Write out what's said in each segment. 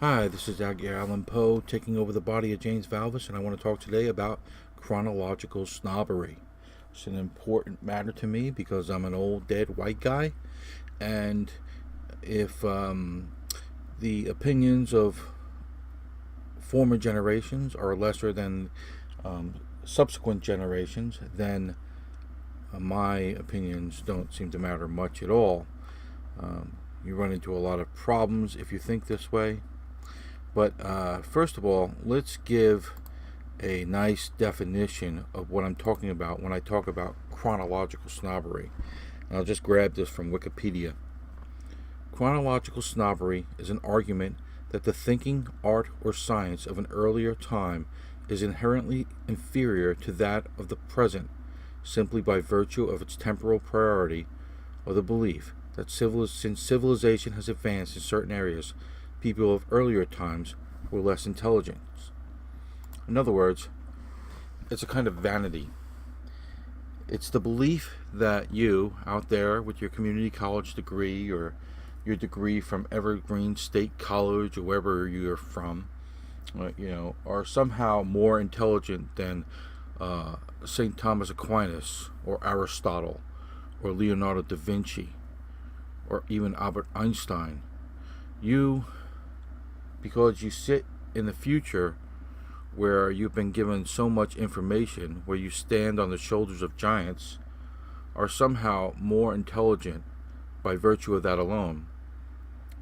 Hi, this is Edgar Allan Poe taking over the body of James Valvis, and I want to talk today about chronological snobbery. It's an important matter to me because I'm an old dead white guy, and if the opinions of former generations are lesser than subsequent generations, then my opinions don't seem to matter much at all. You run into a lot of problems if you think this way. But first of all, let's give a nice definition of what I'm talking about when I talk about chronological snobbery. And I'll just grab this from Wikipedia. Chronological snobbery is an argument that the thinking, art, or science of an earlier time is inherently inferior to that of the present simply by virtue of its temporal priority, or the belief that since civilization has advanced in certain areas, people of earlier times were less intelligent. In other words, it's a kind of vanity. It's the belief that you, out there with your community college degree or your degree from Evergreen State College or wherever you're from, are somehow more intelligent than St. Thomas Aquinas or Aristotle or Leonardo da Vinci or even Albert Einstein. Because you sit in the future where you've been given so much information, where you stand on the shoulders of giants, are somehow more intelligent by virtue of that alone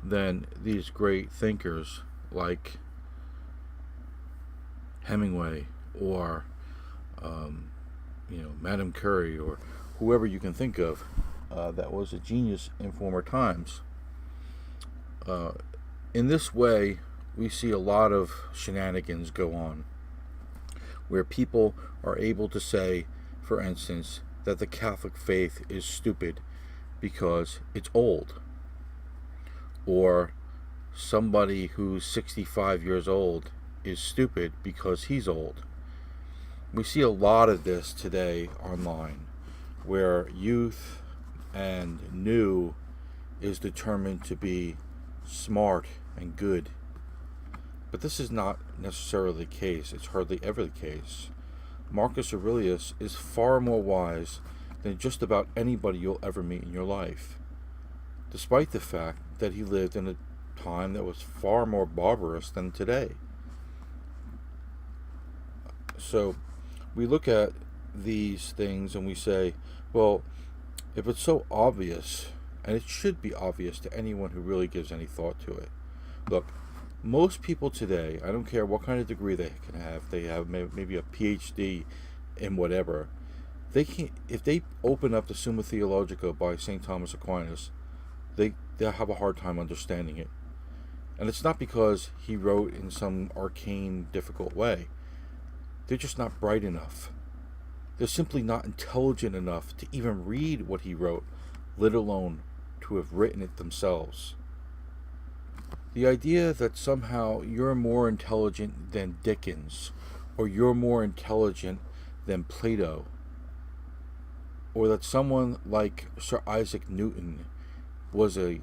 than these great thinkers like Hemingway or Madame Curie or whoever you can think of that was a genius in former times. In this way, we see a lot of shenanigans go on, where people are able to say, for instance, that the Catholic faith is stupid because it's old, or somebody who's 65 years old is stupid because he's old. We see a lot of this today online, where youth and new is determined to be smart and good. But this is not necessarily the case. It's hardly ever the case. Marcus Aurelius is far more wise than just about anybody you'll ever meet in your life, despite the fact that he lived in a time that was far more barbarous than today. So we look at these things and we say, well, if it's so obvious, and it should be obvious to anyone who really gives any thought to it. Look, most people today, I don't care what kind of degree they can have, they have maybe a PhD in whatever, they can, if they open up the Summa Theologica by St. Thomas Aquinas, they'll have a hard time understanding it. And it's not because he wrote in some arcane, difficult way. They're just not bright enough. They're simply not intelligent enough to even read what he wrote, let alone to have written it themselves. The idea that somehow you're more intelligent than Dickens, or you're more intelligent than Plato, or that someone like Sir Isaac Newton was a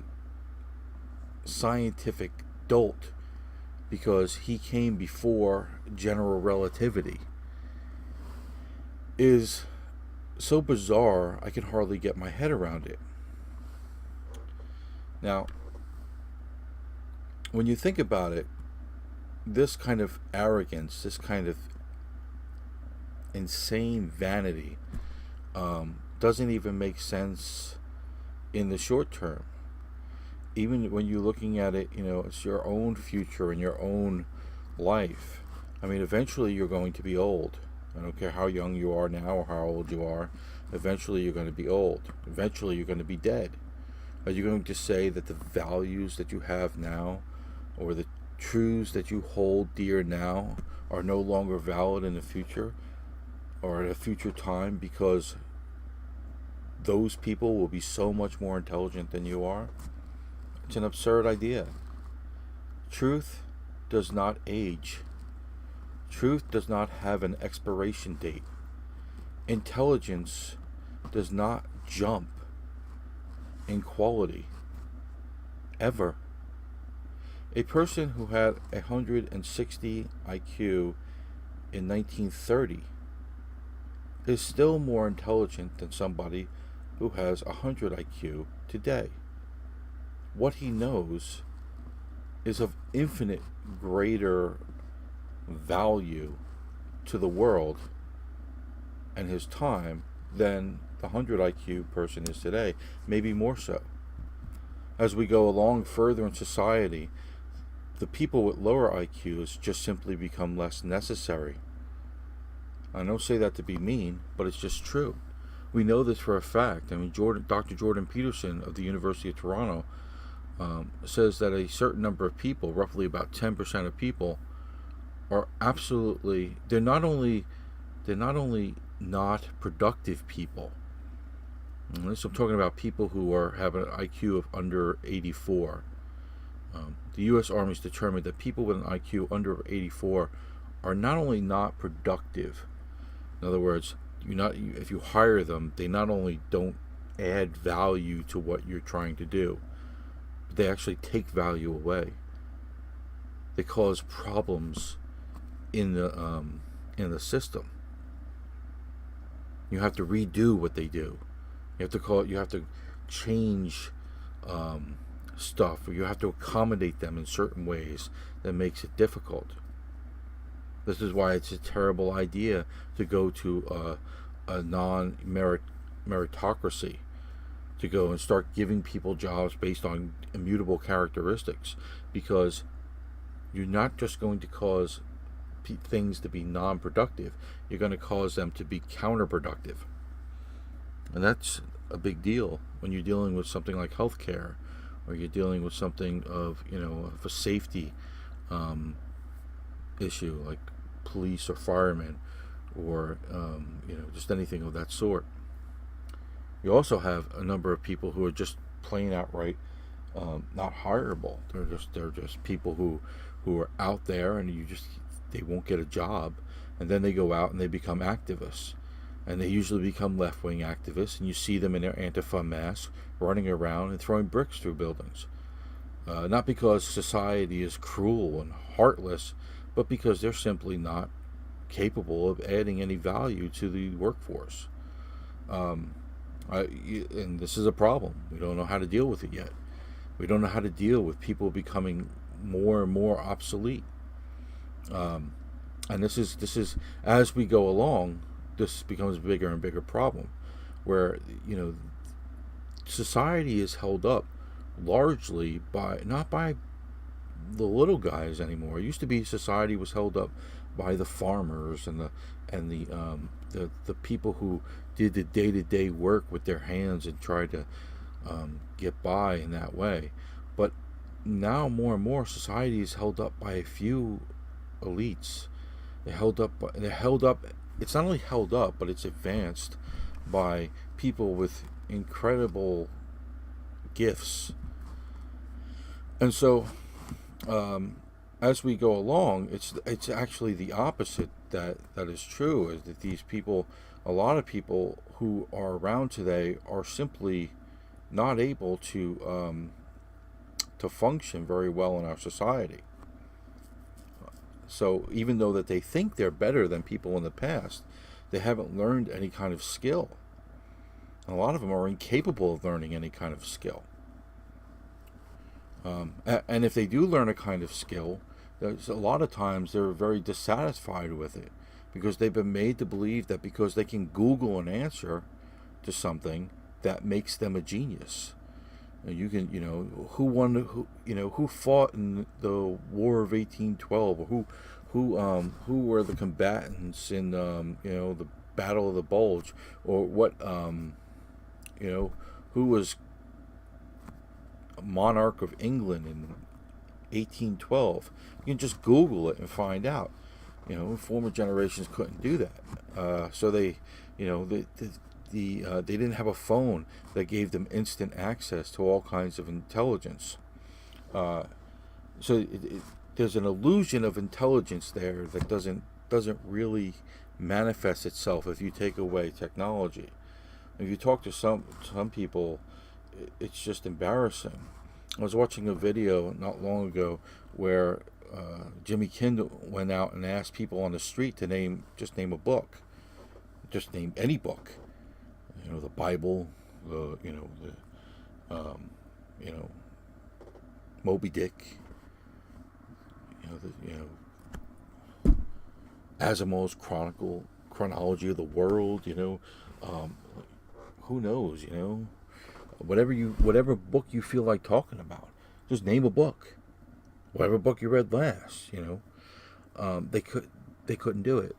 scientific dolt because he came before general relativity, is so bizarre I can hardly get my head around it. Now, when you think about it, this kind of arrogance, this kind of insane vanity, doesn't even make sense in the short term. Even when you're looking at it, it's your own future and your own life. I mean, eventually you're going to be old. I don't care how young you are now or how old you are. Eventually you're going to be old. Eventually you're going to be dead. Are you going to say that the values that you have now, or the truths that you hold dear now, are no longer valid in the future or at a future time because those people will be so much more intelligent than you are? It's an absurd idea. Truth does not age. Truth does not have an expiration date. Intelligence does not jump in quality, ever. A person who had 160 IQ in 1930 is still more intelligent than somebody who has 100 IQ today. What he knows is of infinite greater value to the world and his time than the 100 IQ person is today, maybe more so. As we go along further in society, the people with lower IQs just simply become less necessary. I don't say that to be mean, but it's just true. We know this for a fact. I mean, Dr. Jordan Peterson of the University of Toronto says that a certain number of people, roughly about 10% of people, are absolutely, they're not only not productive people. And this, I'm talking about people who have an IQ of under 84. The U.S. Army's determined that people with an IQ under 84 are not only not productive. In other words, if you hire them, they not only don't add value to what you're trying to do, but they actually take value away. They cause problems in the system. You have to redo what they do. You have to change stuff, or you have to accommodate them in certain ways that makes it difficult. This is why it's a terrible idea to go to a non-meritocracy, to go and start giving people jobs based on immutable characteristics, because you're not just going to cause things to be non-productive, you're going to cause them to be counterproductive. And that's a big deal when you're dealing with something like healthcare, or you're dealing with something of a safety issue like police or firemen, or just anything of that sort. You also have a number of people who are just plain outright not hireable. They're just people who are out there, and they won't get a job, and then they go out and they become activists, and they usually become left-wing activists, and you see them in their Antifa masks running around and throwing bricks through buildings. Not because society is cruel and heartless, but because they're simply not capable of adding any value to the workforce. And this is a problem. We don't know how to deal with it yet. We don't know how to deal with people becoming more and more obsolete. And this is as we go along, this becomes a bigger and bigger problem, where society is held up largely not by the little guys anymore. It used to be society was held up by the farmers and the people who did the day-to-day work with their hands and tried to get by in that way. But now more and more society is held up by a few elites. They're held up. It's not only held up, but it's advanced by people with incredible gifts. And so, as we go along, it's actually the opposite that is true. Is that these people, a lot of people who are around today, are simply not able to function very well in our society. So even though that they think they're better than people in the past, they haven't learned any kind of skill. And a lot of them are incapable of learning any kind of skill. And if they do learn a kind of skill, there's a lot of times they're very dissatisfied with it, because they've been made to believe that because they can Google an answer to something, that makes them a genius. You can, who fought in the War of 1812, or who were the combatants in, the Battle of the Bulge, or what, who was monarch of England in 1812. You can just Google it and find out. Former generations couldn't do that, so they didn't have a phone that gave them instant access to all kinds of intelligence. So there's an illusion of intelligence there that doesn't really manifest itself if you take away technology. If you talk to some people, it's just embarrassing. I was watching a video not long ago where Jimmy Kimmel went out and asked people on the street to name a book, just name any book. The Bible, um, you know, Moby Dick, Asimov's Chronology of the World. Um, who knows? Whatever book you feel like talking about, just name a book. Whatever book you read last. They couldn't do it.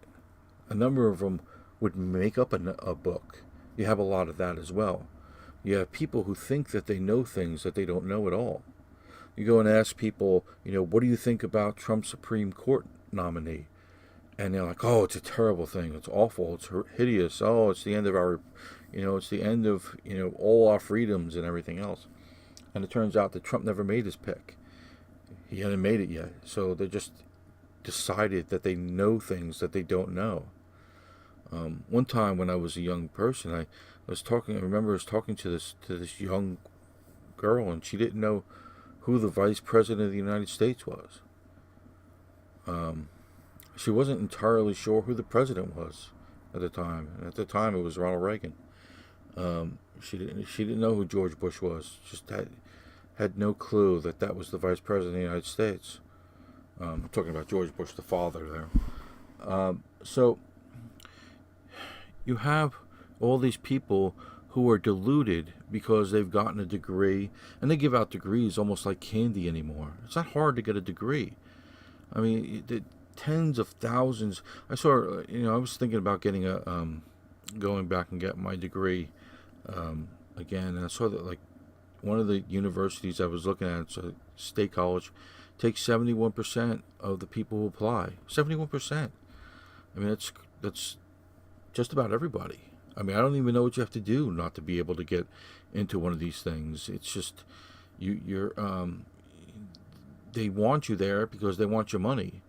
A number of them would make up a book. You have a lot of that as well. You have people who think that they know things that they don't know at all. You go and ask people, what do you think about Trump's Supreme Court nominee? And they're like, oh, it's a terrible thing. It's awful. It's hideous. Oh, it's the end of it's the end of, all our freedoms and everything else. And it turns out that Trump never made his pick. He hadn't made it yet. So they just decided that they know things that they don't know. One time when I was a young person, I remember I was talking to this young girl, and she didn't know who the vice president of the United States was. She wasn't entirely sure who the president was at the time. And at the time, it was Ronald Reagan. She didn't know who George Bush was. Just had no clue that was the vice president of the United States. I'm talking about George Bush, the father there. So you have all these people who are deluded because they've gotten a degree, and they give out degrees almost like candy anymore. It's not hard to get a degree. I mean, the tens of thousands. I saw, I was thinking about getting going back and getting my degree again, and I saw that like one of the universities I was looking at, it's a state college, takes 71% of the people who apply. 71%. I mean, that's just about everybody. I mean, I don't even know what you have to do not to be able to get into one of these things. It's just you're they want you there because they want your money.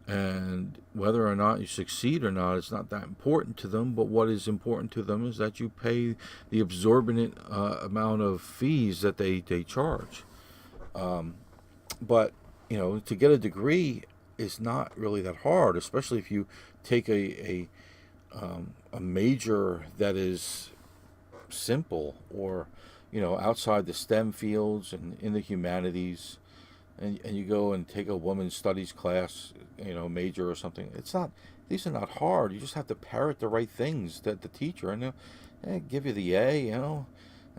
And whether or not you succeed or not, it's not that important to them. But what is important to them is that you pay the exorbitant amount of fees that they charge. But, to get a degree is not really that hard, especially if you take a major that is simple or, outside the STEM fields and in the humanities. And you go and take a women's studies class, major or something. These are not hard. You just have to parrot the right things that the teacher, and they'll give you the A, and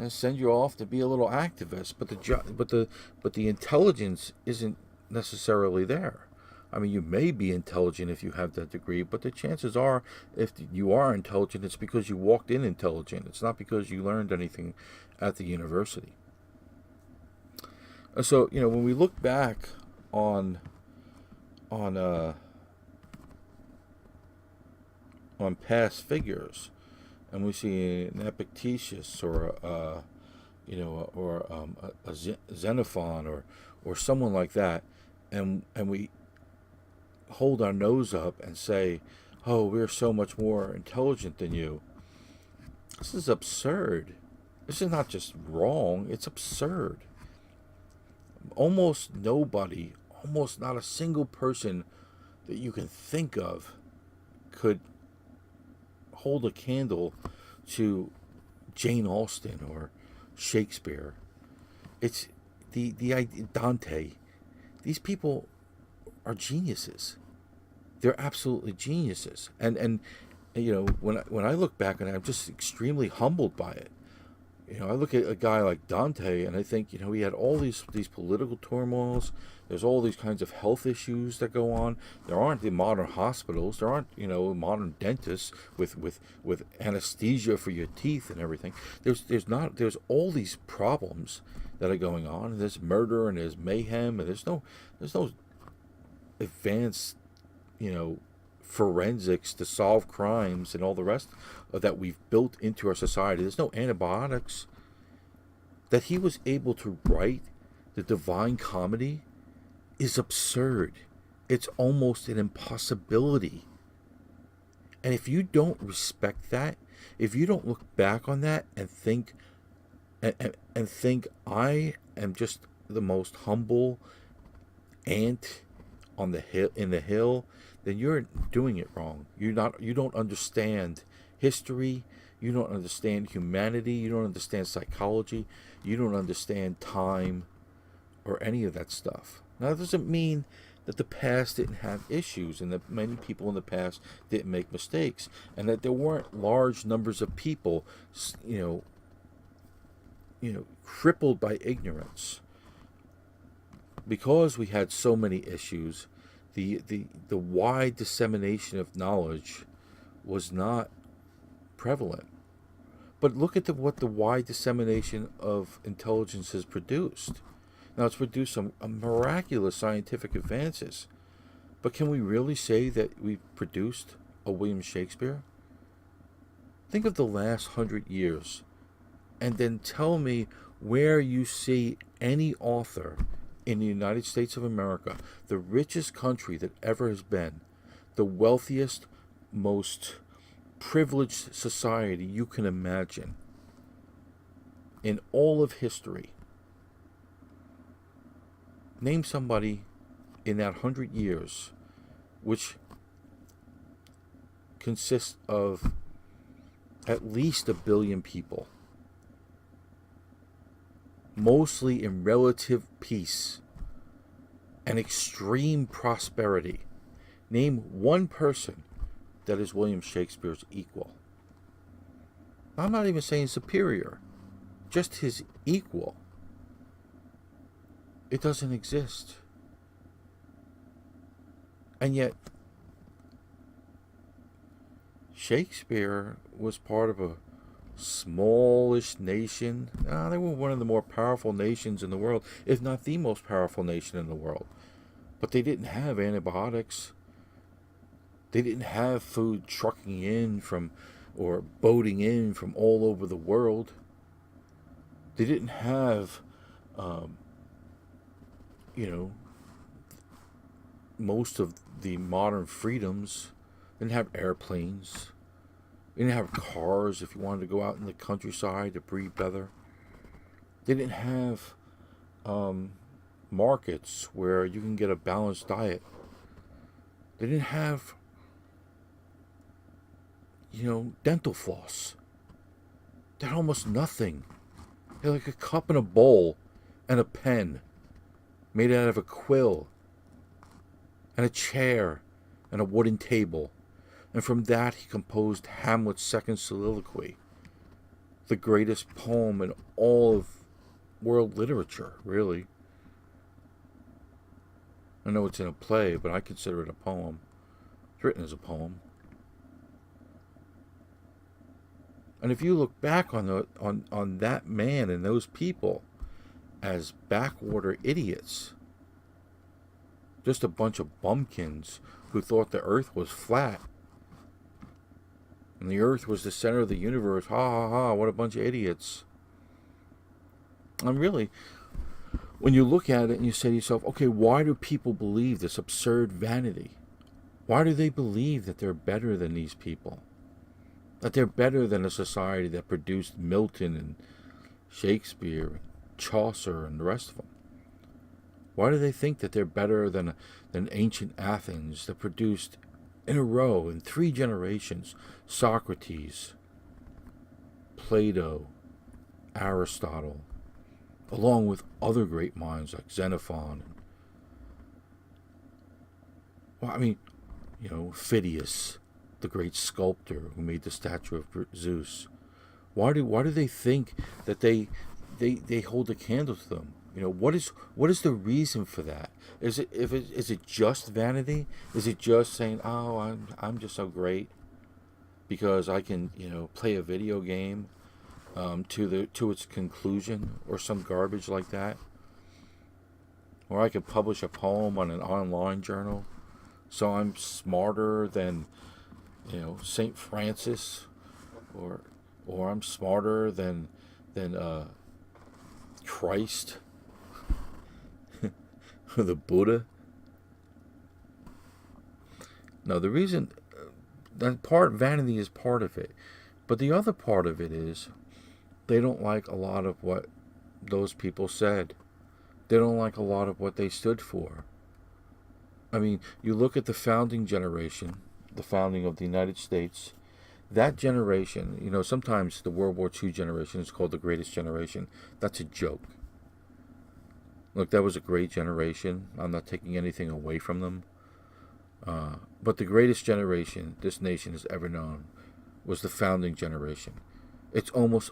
send you off to be a little activist. But the intelligence isn't necessarily there. I mean, you may be intelligent if you have that degree, but the chances are, if you are intelligent, it's because you walked in intelligent. It's not because you learned anything at the university. So, when we look back on past figures, and we see an Epictetus or a Xenophon or someone like that, and we hold our nose up and say, "Oh, we're so much more intelligent than you." This is absurd. This is not just wrong; it's absurd. Almost nobody, almost not a single person that you can think of could hold a candle to Jane Austen or Shakespeare. It's the Dante. These people are geniuses. They're absolutely geniuses. And when I look back on it, I'm just extremely humbled by it. I look at a guy like Dante, and I think, he had all these political turmoils. There's all these kinds of health issues that go on. There aren't the modern hospitals. There aren't, modern dentists with anesthesia for your teeth and everything. There's all these problems that are going on. And there's murder and there's mayhem, and there's no advanced, forensics to solve crimes and all the rest that we've built into our society. There's no antibiotics. That he was able to write the Divine Comedy is absurd. It's almost an impossibility. And if you don't respect that, if you don't look back on that and think I am just the most humble ant on the hill in the hill, then you're doing it wrong. You don't understand history, you don't understand humanity, you don't understand psychology, you don't understand time or any of that stuff. Now that doesn't mean that the past didn't have issues and that many people in the past didn't make mistakes and that there weren't large numbers of people crippled by ignorance. Because we had so many issues, the wide dissemination of knowledge was not prevalent. But look at what the wide dissemination of intelligence has produced. Now, it's produced some miraculous scientific advances. But can we really say that we've produced a William Shakespeare? Think of the last 100 years and then tell me where you see any author in the United States of America, the richest country that ever has been, the wealthiest, most privileged society you can imagine in all of history. Name somebody in that 100 years which consists of at least 1 billion people, mostly in relative peace and extreme prosperity. Name one person that is William Shakespeare's equal. I'm not even saying superior, just his equal. It doesn't exist. And yet, Shakespeare was part of a smallish nation. They were one of the more powerful nations in the world, if not the most powerful nation in the world. But they didn't have antibiotics. They didn't have food trucking in from or boating in from all over the world. They didn't have, most of the modern freedoms. They didn't have airplanes. They didn't have cars if you wanted to go out in the countryside to breathe better. They didn't have markets where you can get a balanced diet. They didn't have, dental floss. They had almost nothing. They had like a cup and a bowl and a pen made out of a quill and a chair and a wooden table. And from that he composed Hamlet's second soliloquy, the greatest poem in all of world literature, really. I know it's in a play, but I consider it a poem. It's written as a poem. And if you look back on that man and those people as backwater idiots, just a bunch of bumpkins who thought the earth was flat and the earth was the center of the universe, ha ha ha, what a bunch of idiots. And really, when you look at it and you say to yourself, okay, why do people believe this absurd vanity? Why do they believe that they're better than these people? That they're better than a society that produced Milton and Shakespeare and Chaucer and the rest of them? Why do they think that they're better than ancient Athens that produced in a row, in 3 generations, Socrates, Plato, Aristotle, along with other great minds like Xenophon? Phidias, the great sculptor who made the statue of Zeus. Why do they think that they hold a candle to them? What is the reason for that? Is it just vanity? Is it just saying, oh, I'm just so great because I can play a video game to its conclusion, or some garbage like that, or I could publish a poem on an online journal, so I'm smarter than Saint Francis, or I'm smarter than Christ, or the Buddha. Now, the reason that vanity is part of it, but the other part of it is they don't like a lot of what those people said. They don't like a lot of what they stood for. I mean, you look at the founding generation, the founding of the United States. That generation, sometimes the World War II generation is called the greatest generation. That's a joke. Look, that was a great generation. I'm not taking anything away from them. But the greatest generation this nation has ever known was the founding generation. It's almost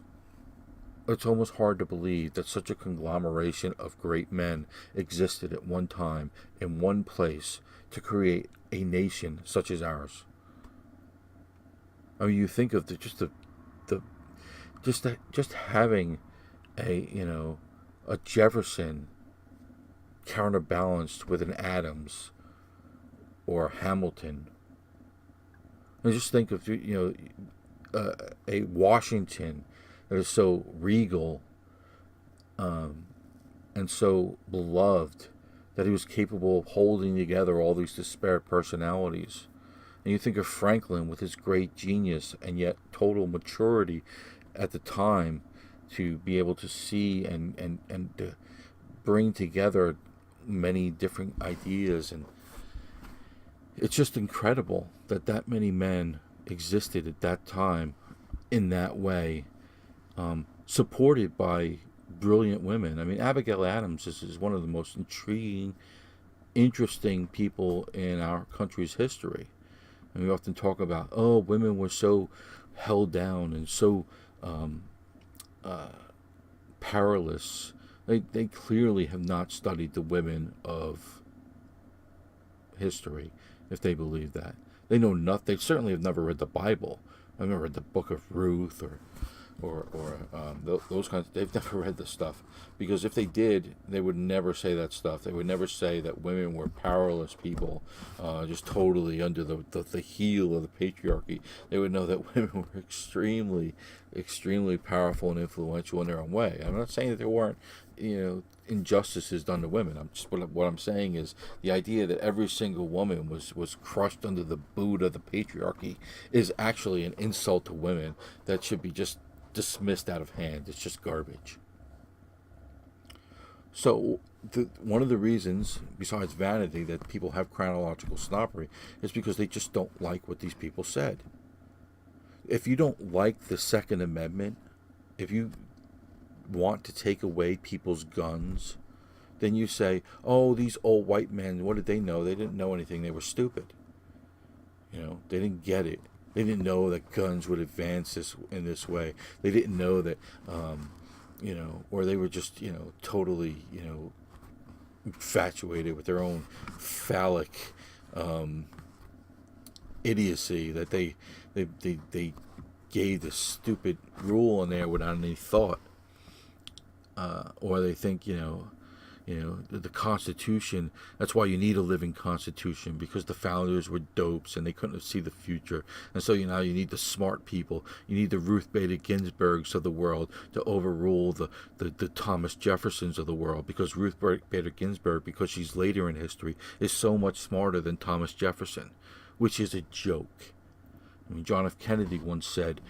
hard to believe that such a conglomeration of great men existed at one time in one place to create a nation such as ours. I mean, you think of just having a Jefferson counterbalanced with an Adams or Hamilton. And just think of a Washington that is so regal and so beloved that he was capable of holding together all these disparate personalities. And you think of Franklin with his great genius and yet total maturity at the time to be able to see and to bring together many different ideas. And it's just incredible that many men existed at that time in that way, supported by brilliant women. I mean, Abigail Adams is one of the most intriguing, interesting people in our country's history. And we often talk about, women were so held down and so powerless. They clearly have not studied the women of history, if they believe that. They know nothing. They certainly have never read the Bible. I've never read the Book of Ruth or those kinds. They've never read the stuff, because if they did, they would never say that stuff. They would never say that women were powerless people, just totally under the heel of the patriarchy. They would know that women were extremely, extremely powerful and influential in their own way. I'm not saying that there weren't, injustices done to women. What I'm saying is the idea that every single woman was crushed under the boot of the patriarchy is actually an insult to women that should be just dismissed out of hand. It's just garbage. So one of the reasons, besides vanity, that people have chronological snobbery is because they just don't like what these people said. If you don't like the Second Amendment, if you want to take away people's guns, then you say, these old white men, what did they know? They didn't know anything. They were stupid. They didn't get it. They didn't know that guns would advance in this way. They didn't know that, or they were just, totally, infatuated with their own phallic idiocy that they gave this stupid rule in there without any thought. Or they think, the Constitution, that's why you need a living Constitution, because the founders were dopes and they couldn't see the future. And so, you need the smart people. You need the Ruth Bader Ginsburgs of the world to overrule the Thomas Jeffersons of the world, because Ruth Bader Ginsburg, because she's later in history, is so much smarter than Thomas Jefferson, which is a joke. I mean, John F. Kennedy once said,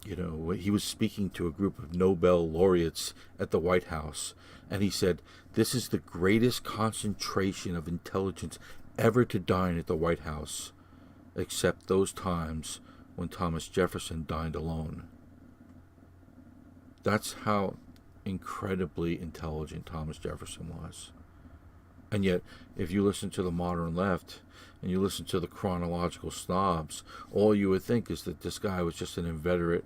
he was speaking to a group of Nobel laureates at the White House, and he said, "This is the greatest concentration of intelligence ever to dine at the White House, except those times when Thomas Jefferson dined alone." That's how incredibly intelligent Thomas Jefferson was. And yet, if you listen to the modern left and you listen to the chronological snobs, all you would think is that this guy was just an inveterate,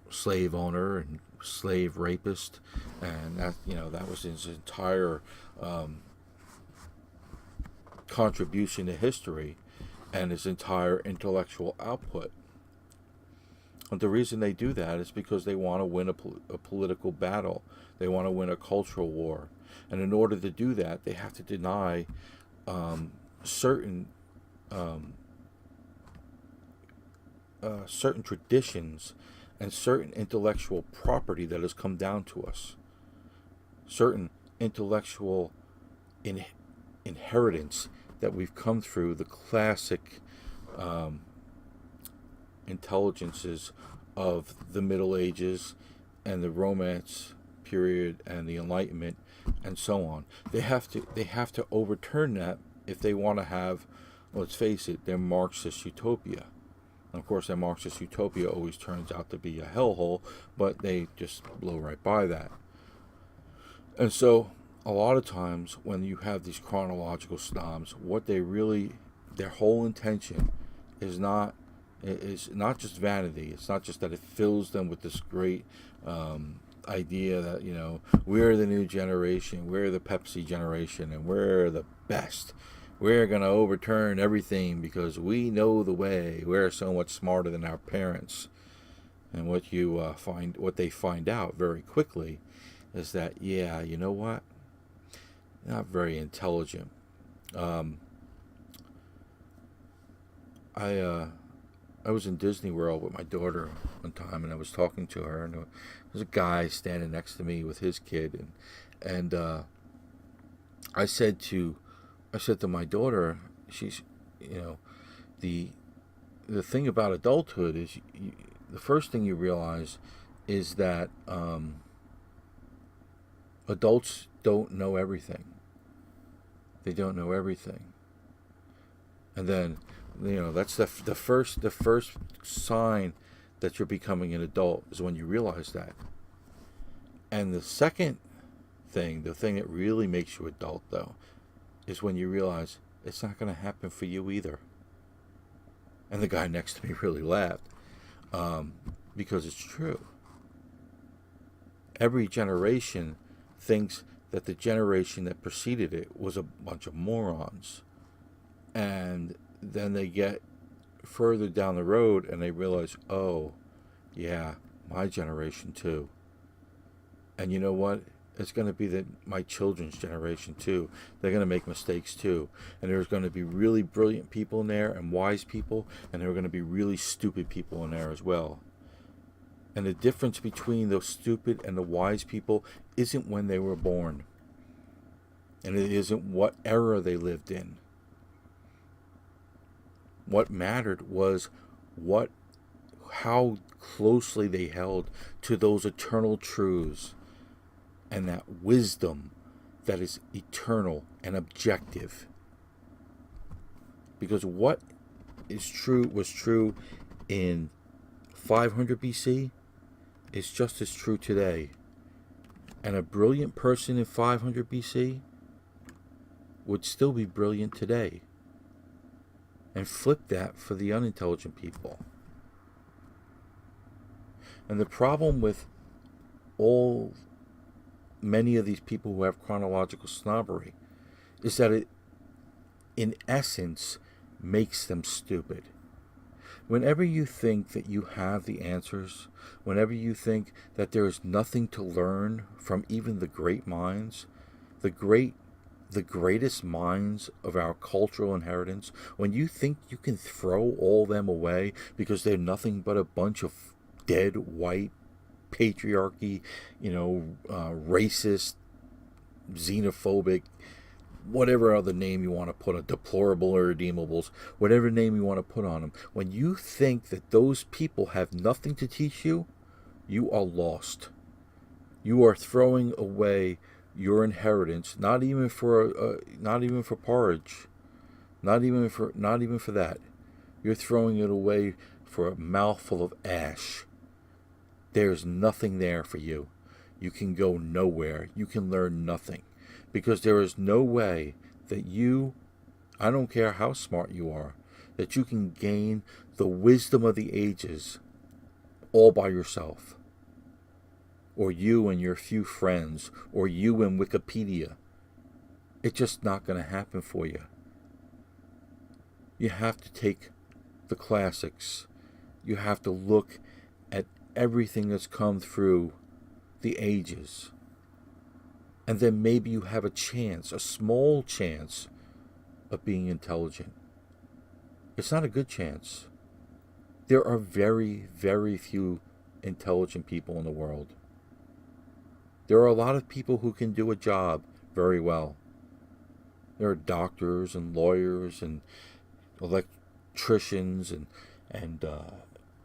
slave owner and slave rapist, and that was his entire contribution to history and his entire intellectual output. And the reason they do that is because they want to win a political battle. They want to win a cultural war. And in order to do that, they have to deny certain traditions and certain intellectual property that has come down to us. Certain intellectual inheritance that we've come through the classic intelligences of the Middle Ages and the Romance period and the Enlightenment and so on. They have to overturn that if they want to have, let's face it, their Marxist utopia. And of course, their Marxist utopia always turns out to be a hellhole, but they just blow right by that. And so, a lot of times when you have these chronological snobs, what they really, their whole intention is not just vanity. It's not just that it fills them with this great idea that, you know, we're the new generation, we're the Pepsi generation, and we're the best. We're going to overturn everything because we know the way. We're so much smarter than our parents. And what they find out very quickly is that, yeah, you know what? Not very intelligent. I was in Disney World with my daughter one time, and I was talking to her, and there was a guy standing next to me with his kid, and I said to my daughter, she's, you know, the thing about adulthood is the first thing you realize is that adults don't know everything. They don't know everything, and then, you know, that's the first sign that you're becoming an adult is when you realize that. And the second thing, the thing that really makes you adult, though, is when you realize it's not going to happen for you either. And the guy next to me really laughed, because it's true. Every generation thinks that the generation that preceded it was a bunch of morons. And then they get further down the road and they realize, oh, yeah, my generation too. And you know what? It's going to be my children's generation too. They're going to make mistakes too. And there's going to be really brilliant people in there and wise people, and there are going to be really stupid people in there as well. And the difference between the stupid and the wise people isn't when they were born. And it isn't what era they lived in. What mattered was how closely they held to those eternal truths and that wisdom that is eternal and objective. Because what was true in 500 BC is just as true today. And a brilliant person in 500 BC would still be brilliant today. And flip that for the unintelligent people. And the problem with many of these people who have chronological snobbery is that it, in essence, makes them stupid. Whenever you think that you have the answers, whenever you think that there is nothing to learn from even the great minds, the greatest minds of our cultural inheritance, when you think you can throw all them away because they're nothing but a bunch of dead white patriarchy, racist, xenophobic, whatever other name you want to put on, deplorable or irredeemables, whatever name you want to put on them, when you think that those people have nothing to teach you, you are lost. You are throwing away your inheritance, not even for porridge, not even for that. You're throwing it away for a mouthful of ash. There's nothing there for you. You can go nowhere. You can learn nothing. Because there is no way that I don't care how smart you are, that you can gain the wisdom of the ages all by yourself. Or you and your few friends, or you and Wikipedia. It's just not going to happen for you. You have to take the classics. You have to look at everything that's come through the ages. And then maybe you have a chance, a small chance, of being intelligent. It's not a good chance. There are very, very few intelligent people in the world. There are a lot of people who can do a job very well. There are doctors and lawyers and electricians and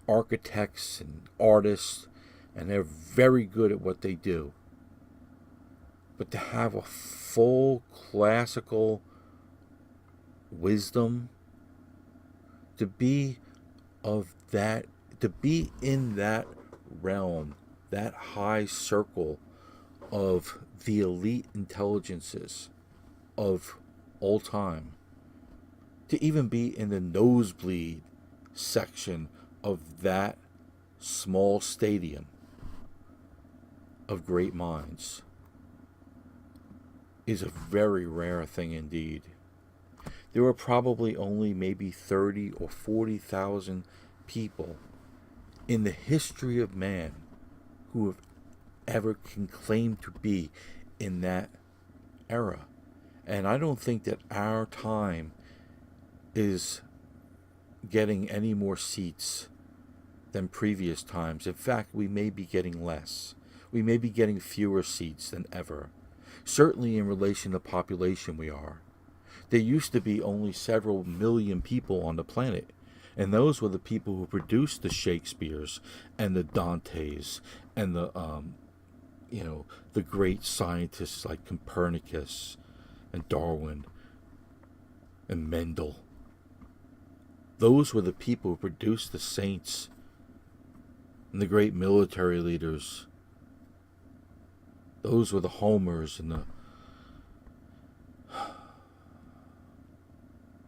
architects and artists, and they're very good at what they do. But to have a full classical wisdom, to be of that, to be in that realm, that high circle of the elite intelligences of all time, to even be in the nosebleed section of that small stadium of great minds is a very rare thing indeed. There were probably only maybe 30 or 40,000 people in the history of man who have ever can claim to be in that era. And I don't think that our time is getting any more seats than previous times. In fact, we may be getting less. We may be getting fewer seats than ever. Certainly in relation to population we are. There used to be only several million people on the planet, and those were the people who produced the Shakespeares and the Dantes and the the great scientists like Copernicus and Darwin and Mendel. Those were the people who produced the saints and the great military leaders. Those were the Homers and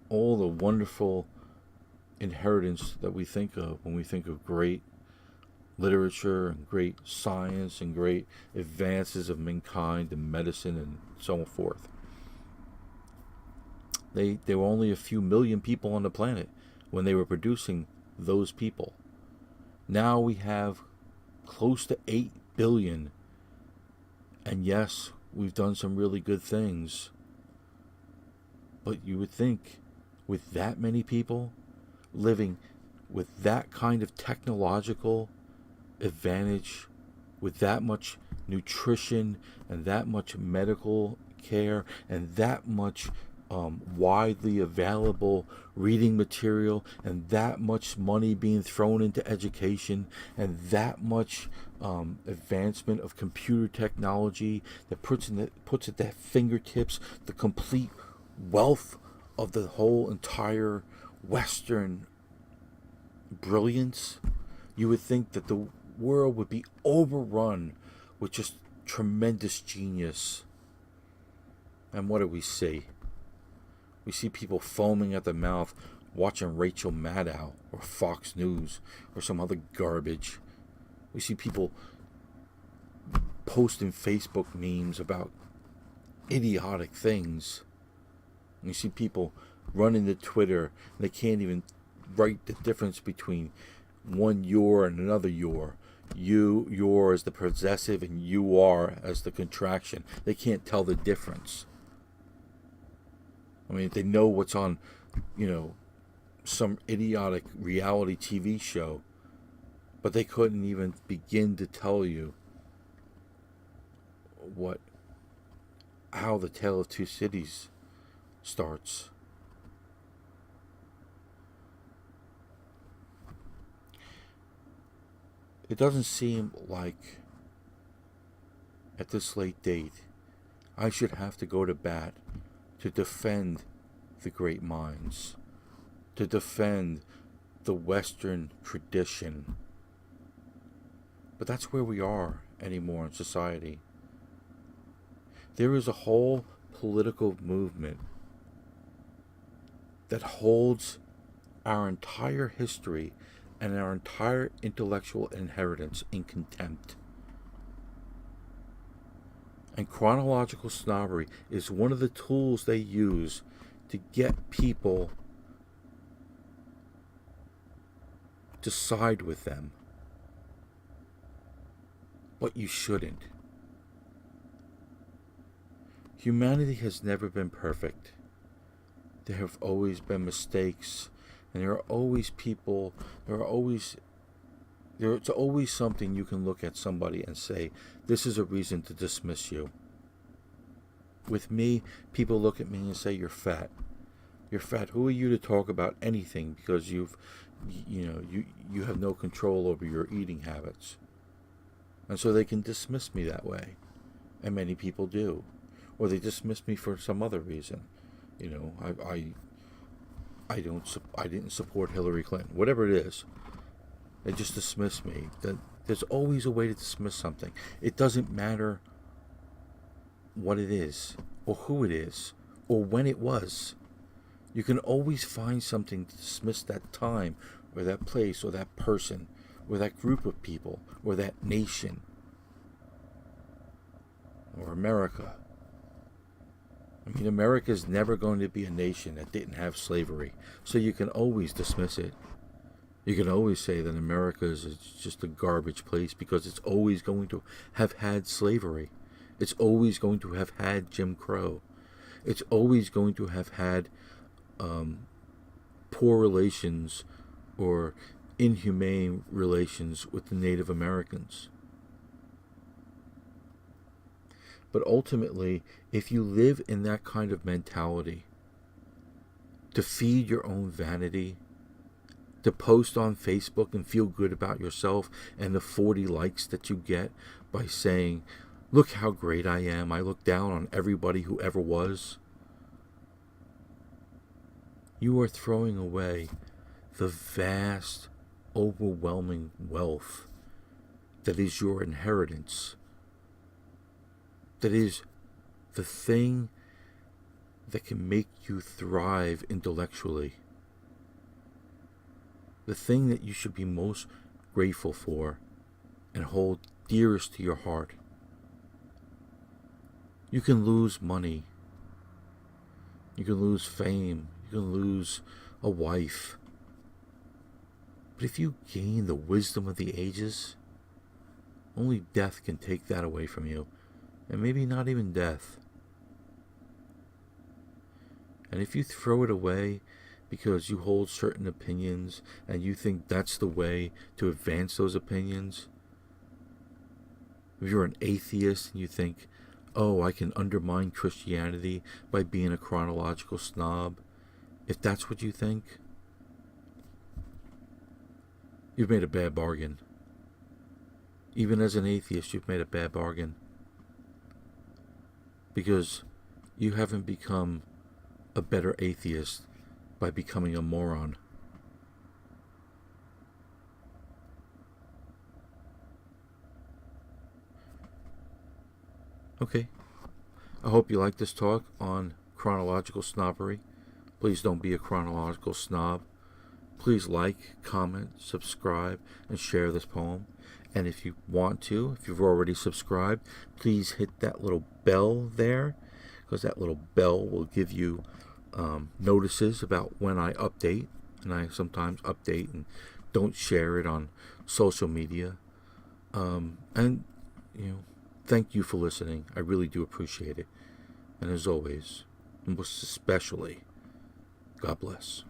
all the wonderful inheritance that we think of when we think of great literature and great science and great advances of mankind and medicine and so forth. There were only a few million people on the planet when they were producing those people. Now we have close to 8 billion. And yes, we've done some really good things. But you would think with that many people living with that kind of technological advantage, with that much nutrition and that much medical care and that much widely available reading material and that much money being thrown into education and that much advancement of computer technology that puts at their fingertips the complete wealth of the whole entire Western brilliance, you would think that the world would be overrun with just tremendous genius. And what do we see? We see people foaming at the mouth watching Rachel Maddow or Fox News or some other garbage. We see people posting Facebook memes about idiotic things. We see people running to Twitter and they can't even write the difference between one your and another your. Your as the possessive and you are as the contraction. They can't tell the difference. I mean, if they know what's on, some idiotic reality TV show, but they couldn't even begin to tell you how the Tale of Two Cities starts. It doesn't seem like at this late date I should have to go to bat to defend the great minds, to defend the Western tradition. But that's where we are anymore in society. There is a whole political movement that holds our entire history and our entire intellectual inheritance in contempt. And chronological snobbery is one of the tools they use to get people to side with them. But you shouldn't. Humanity has never been perfect. There have always been mistakes, and there are always people, there's always something you can look at somebody and say, this is a reason to dismiss you. With me, people look at me and say, you're fat. You're fat. Who are you to talk about anything because you have no control over your eating habits? And so they can dismiss me that way. and many people do, or they dismiss me for some other reason. You know, I didn't support Hillary Clinton, whatever it is. They just dismiss me. There's always a way to dismiss something. It doesn't matter what it is, or who it is, or when it was. You can always find something to dismiss that time, or that place, or that person, or that group of people, or that nation, or America. I mean, America is never going to be a nation that didn't have slavery. So you can always dismiss it. You can always say that America is just a garbage place because it's always going to have had slavery. It's always going to have had Jim Crow. It's always going to have had poor relations or inhumane relations with the Native Americans. But ultimately, if you live in that kind of mentality, to feed your own vanity, to post on Facebook and feel good about yourself and the 40 likes that you get by saying, look how great I am, I look down on everybody who ever was, you are throwing away the vast, overwhelming wealth that is your inheritance. That is the thing that can make you thrive intellectually. The thing that you should be most grateful for and hold dearest to your heart. You can lose money. You can lose fame. You can lose a wife. But if you gain the wisdom of the ages, only death can take that away from you. And maybe not even death. And if you throw it away because you hold certain opinions and you think that's the way to advance those opinions, if you're an atheist and you think, oh, I can undermine Christianity by being a chronological snob, if that's what you think, you've made a bad bargain. Even as an atheist, you've made a bad bargain. Because you haven't become a better atheist by becoming a moron. Okay. I hope you like this talk on chronological snobbery. Please don't be a chronological snob. Please like, comment, subscribe, and share this poem. And if you want to, if you've already subscribed, please hit that little bell there, because that little bell will give you notices about when I update. And I sometimes update and don't share it on social media. And, thank you for listening. I really do appreciate it. And as always, most especially, God bless.